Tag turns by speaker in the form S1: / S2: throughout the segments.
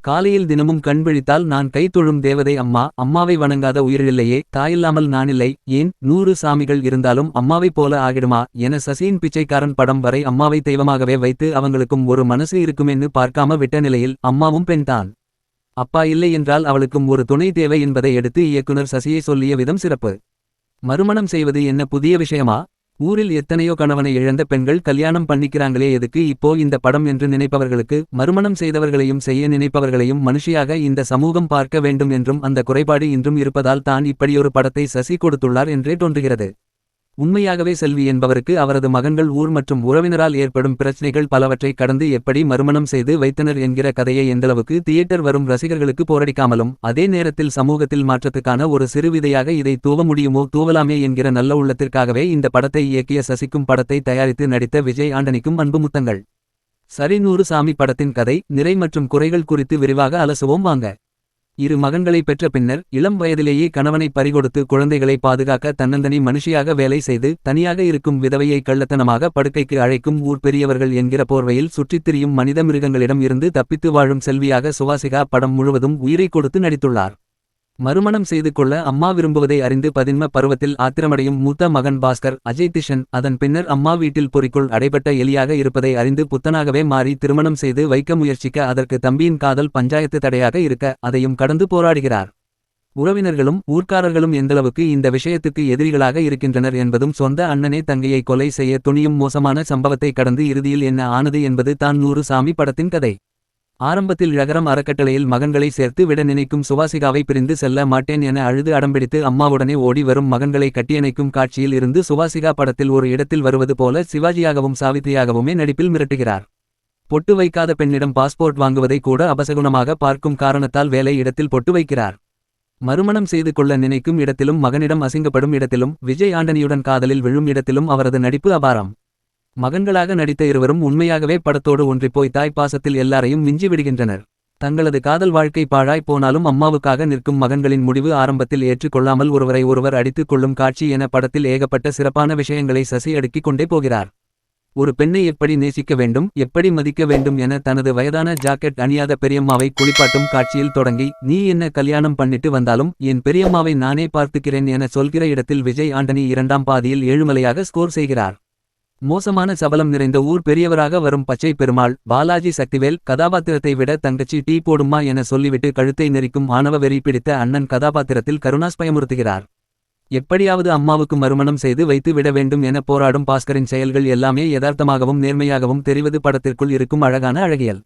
S1: காலையில் தினமும் கண் விழித்தால் நான் கை தொழும் தேவதை அம்மா. அம்மாவை வணங்காத உயிரில்லையே. தாயில்லாமல் நானில்லை. ஏன் 100 சாமிகள் இருந்தாலும் அம்மாவைப் போல ஆகிடுமா என சசியின் பிச்சைக்காரன் படம் வரை அம்மாவை தெய்வமாகவே வைத்து அவங்களுக்கும் ஒரு மனசு இருக்குமென்னு பார்க்காம விட்ட நிலையில் அம்மாவும் பெண்தான். அப்பா இல்லை என்றால் அவளுக்கும் ஒரு துணை தேவை என்பதை எடுத்து இயக்குனர் சசியை சொல்லிய விதம் சிறப்பு. மறுமணம் செய்வது என்ன புதிய விஷயமா? ஊரில் எத்தனையோ கணவனை இழந்த பெண்கள் கல்யாணம் பண்ணிக்கிறாங்களே, எதுக்கு இப்போ இந்த படம் என்று நினைப்பவர்களுக்கு, மறுமணம் செய்தவர்களையும் செய்ய நினைப்பவர்களையும் மனுஷியாக இந்த சமூகம் பார்க்க வேண்டும் என்றும் அந்த குறைபாடு இன்றும் இருப்பதால் தான் இப்படியொரு படத்தை சசி கொடுத்துள்ளார் என்றே தோன்றுகிறது. உண்மையாகவே செல்வி என்பவருக்கு அவரது மகன்கள் ஊர் மற்றும் உறவினரால் ஏற்படும் பிரச்சனைகள் பலவற்றை கடந்து எப்படி மறுமணம் செய்து வைத்தனர் என்கிற கதையை எந்தளவுக்கு தியேட்டர் வரும் ரசிகர்களுக்கு போரடிக்காமலும் அதே நேரத்தில் சமூகத்தில் மாற்றத்துக்கான ஒரு சிறு விதையாக இதை தூவ முடியுமோ தூவலாமே என்கிற நல்ல உள்ளத்திற்காகவே இந்த படத்தை இயக்கிய சசிக்கும் படத்தை தயாரித்து நடித்த விஜய் ஆண்டனிக்கும் அன்பு முத்தங்கள். சரி, 100 சாமி படத்தின் கதை, நிறை மற்றும் குறைகள் குறித்து விரிவாக அலசுவோம் வாங்க. 2 மகன்களை பெற்ற பின்னர் இளம் வயதிலேயே கணவனை பறிகொடுத்து குழந்தைகளை பாதுகாக்க தன்னந்தனி மனுஷியாக வேலை செய்து தனியாக இருக்கும் விதவையை கள்ளத்தனமாக படுக்கைக்கு அழைக்கும் ஊர் பெரியவர்கள் என்கிற போர்வையில் சுற்றித் திரியும் மனித மிருகங்களிடம் இருந்து தப்பித்து வாழும் செல்வியாக சுவாசிகா படம் முழுவதும் உயிரை கொடுத்து நடித்துள்ளார். மறுமணம் செய்து கொள்ள அம்மா விரும்புவதை அறிந்து பதின்ம பருவத்தில் ஆத்திரமடையும் மூத்த மகன் பாஸ்கர் அஜய் திஷன் அதன் பின்னர் அம்மா வீட்டில் பொறிக்குள் அடைபட்ட எலியாக இருப்பதை அறிந்து புத்தனாகவே மாறி திருமணம் செய்து வைக்க முயற்சிக்க அதற்கு தம்பியின் காதல் பஞ்சாயத்து தடையாக இருக்க அதையும் கடந்து போராடுகிறார். உறவினர்களும் ஊர்க்காரர்களும் எந்தளவுக்கு இந்த விஷயத்துக்கு எதிரிகளாக இருக்கின்றனர் என்பதும், சொந்த அண்ணனே தங்கையை கொலை செய்ய துணியும் மோசமான சம்பவத்தை கடந்து இறுதியில் என்ன ஆனது என்பது தான் 100 சாமி படத்தின் கதை. ஆரம்பத்தில் ழகரம் அறக்கட்டளையில் மகன்களை சேர்த்து விட நினைக்கும் சுவாசிகாவை பிரிந்து செல்ல மாட்டேன் என அழுது அடம்பிடித்து அம்மாவுடனே ஓடி வரும் மகன்களை கட்டியணைக்கும் காட்சியில் இருந்து சுவாசிகா படத்தில் ஒரு இடத்தில் வருவது போல சிவாஜியாகவும் சாவித்திரியாகவுமே நடிப்பில் மிரட்டுகிறார். பொட்டு வைக்காத பெண்ணிடம் பாஸ்போர்ட் வாங்குவதை கூட அபசகுணமாக பார்க்கும் காரணத்தால் வேலை இடத்தில் பொட்டு வைக்கிறார். மறுமணம் செய்து கொள்ள நினைக்கும் இடத்திலும் மகனிடம் அசிங்கப்படும் இடத்திலும் விஜய் ஆண்டனியுடன் காதலில் விழும் இடத்திலும் அவரது நடிப்பு அபாரம். மகன்களாக நடித்த இருவரும் உண்மையாகவே படத்தோடு ஒன்றிப்போய் தாய் பாசத்தில் எல்லாரையும் மிஞ்சி விடுகின்றனர். தங்களது காதல் வாழ்க்கை பாழாய் போனாலும் அம்மாவுக்காக நிற்கும் மகன்களின் முடிவு ஆரம்பத்தில் ஏற்றுக்கொள்ளாமல் ஒருவரை ஒருவர் அடித்துக் கொள்ளும் காட்சி என படத்தில் ஏகப்பட்ட சிறப்பான விஷயங்களை சசி அடுக்கிக் கொண்டே போகிறார். ஒரு பெண்ணை எப்படி நேசிக்க வேண்டும், எப்படி மதிக்க வேண்டும் என தனது வயதான ஜாக்கெட் அணியாத பெரியம்மாவை குளிப்பாட்டும் காட்சியில் தொடங்கி, நீ என்ன கல்யாணம் பண்ணிட்டு வந்தாலும் என் பெரியம்மாவை நானே பார்த்துக்கிறேன் என சொல்கிற இடத்தில் விஜய் ஆண்டனி 2ஆம் பாதியில் ஏழுமலையாக ஸ்கோர் செய்கிறார். மோசமான சபலம் நிறைந்த ஊர் பெரியவராக வரும் பச்சை பெருமாள் பாலாஜி சக்திவேல் கதாபாத்திரத்தை விட தங்கச்சி டீ போடுமா என சொல்லிவிட்டு கழுத்தை நெரிக்கும் ஆணவ வெறி பிடித்த அண்ணன் கதாபாத்திரத்தில் கருணாஸ் பயமுறுத்துகிறார். எப்படியாவது அம்மாவுக்கு மறுமணம் செய்து வைத்து விட வேண்டும் என போராடும் பாஸ்கரின் செயல்கள் எல்லாமே யதார்த்தமாகவும் நேர்மையாகவும் தெரிவது படத்திற்குள் இருக்கும் அழகான அழகியல்.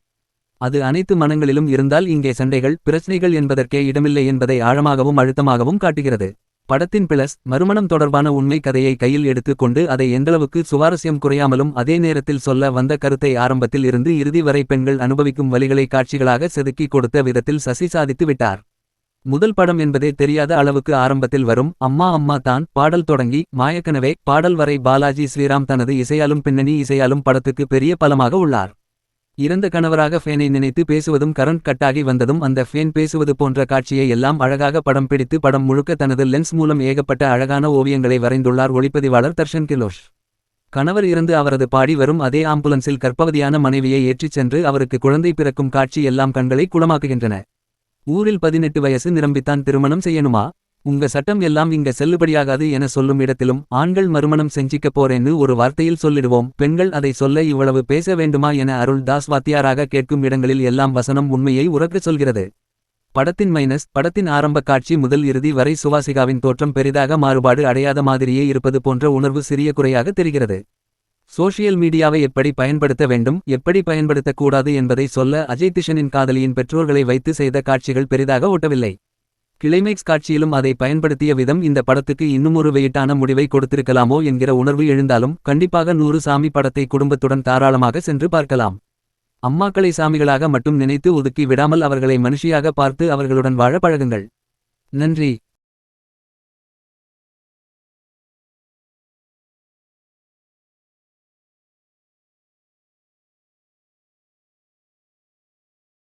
S1: அது அனைத்து மனங்களிலும் இருந்தால் இங்கே சண்டைகள் பிரச்சனைகள் என்பதற்கே இடமில்லை என்பதை ஆழமாகவும் அழுத்தமாகவும் காட்டுகிறது. படத்தின் பிளஸ், மறுமணம் தொடர்பான உண்மை கதையை கையில் எடுத்து கொண்டு அதை எந்தளவுக்கு சுவாரஸ்யம் குறையாமலும் அதே நேரத்தில் சொல்ல வந்த கருத்தை ஆரம்பத்தில் இருந்து இறுதி வரை பெண்கள் அனுபவிக்கும் வலிகளை காட்சிகளாக செதுக்கி கொடுத்த விதத்தில் சசி சாதித்து விட்டார். முதல் படம் என்பதே தெரியாத அளவுக்கு ஆரம்பத்தில் வரும் அம்மா அம்மா தான் பாடல் தொடங்கி மாயக்கனவே பாடல் வரை பாலாஜி ஸ்ரீராம் தனது இசையாலும் பின்னணி இசையாலும் படத்துக்கு பெரிய பலமாக உள்ளார். இறந்த கணவராக ஃபேனை நினைத்து பேசுவதும் கரண்ட் கட்டாகி வந்ததும் அந்த ஃபேன் பேசுவது போன்ற காட்சியை எல்லாம் அழகாக படம் பிடித்து படம் முழுக்க தனது லென்ஸ் மூலம் ஏகப்பட்ட அழகான ஓவியங்களை வரைந்துள்ளார் ஒளிப்பதிவாளர் தர்ஷன் கிலோஷ். கணவர் இருந்து அவரது பாடி வரும் அதே ஆம்புலன்ஸில் கர்ப்பவதியான மனைவியை ஏற்றிச் சென்று அவருக்கு குழந்தை பிறக்கும் காட்சி எல்லாம் கண்களை குளமாக்குகின்றன. ஊரில் 18 வயசு நிரம்பித்தான் திருமணம் செய்யணுமா, உங்க சட்டம் எல்லாம் இங்க செல்லுபடியாகாது என சொல்லும் இடத்திலும் ஆண்கள் மறுமணம் செஞ்சிக்க போறேன்னு ஒரு வார்த்தையில் சொல்லிடுவோம், பெண்கள் அதை சொல்ல இவ்வளவு பேச வேண்டுமா என அருள் தாஸ் வாத்தியாராக கேட்கும் இடங்களில் எல்லாம் வசனம் உண்மையை உறக்கச் சொல்கிறது. படத்தின் மைனஸ், படத்தின் ஆரம்ப காட்சி முதல் இறுதி வரை சுவாசிகாவின் தோற்றம் பெரிதாக மாறுபாடு அடையாத மாதிரியே இருப்பது போன்ற உணர்வு சிறிய குறையாக தெரிகிறது. சோஷியல் மீடியாவை எப்படி பயன்படுத்த வேண்டும், எப்படி பயன்படுத்தக்கூடாது என்பதை சொல்ல அஜய் திஷனின் காதலியின் பெற்றோர்களை வைத்து செய்த காட்சிகள் பெரிதாக ஓட்டவில்லை. கிளைமேக்ஸ் காட்சியிலும் அதை பயன்படுத்திய விதம் இந்த படத்துக்கு இன்னுமொரு வெயிட்டான முடிவை கொடுத்திருக்கலாமோ என்கிற உணர்வு எழுந்தாலும் கண்டிப்பாக 100 சாமி படத்தை குடும்பத்துடன் தாராளமாக சென்று பார்க்கலாம். அம்மாக்களை சாமிகளாக மட்டும் நினைத்து ஒதுக்கி விடாமல் அவர்களை மனுஷியாக பார்த்து அவர்களுடன் வாழ பழகுங்கள். நன்றி.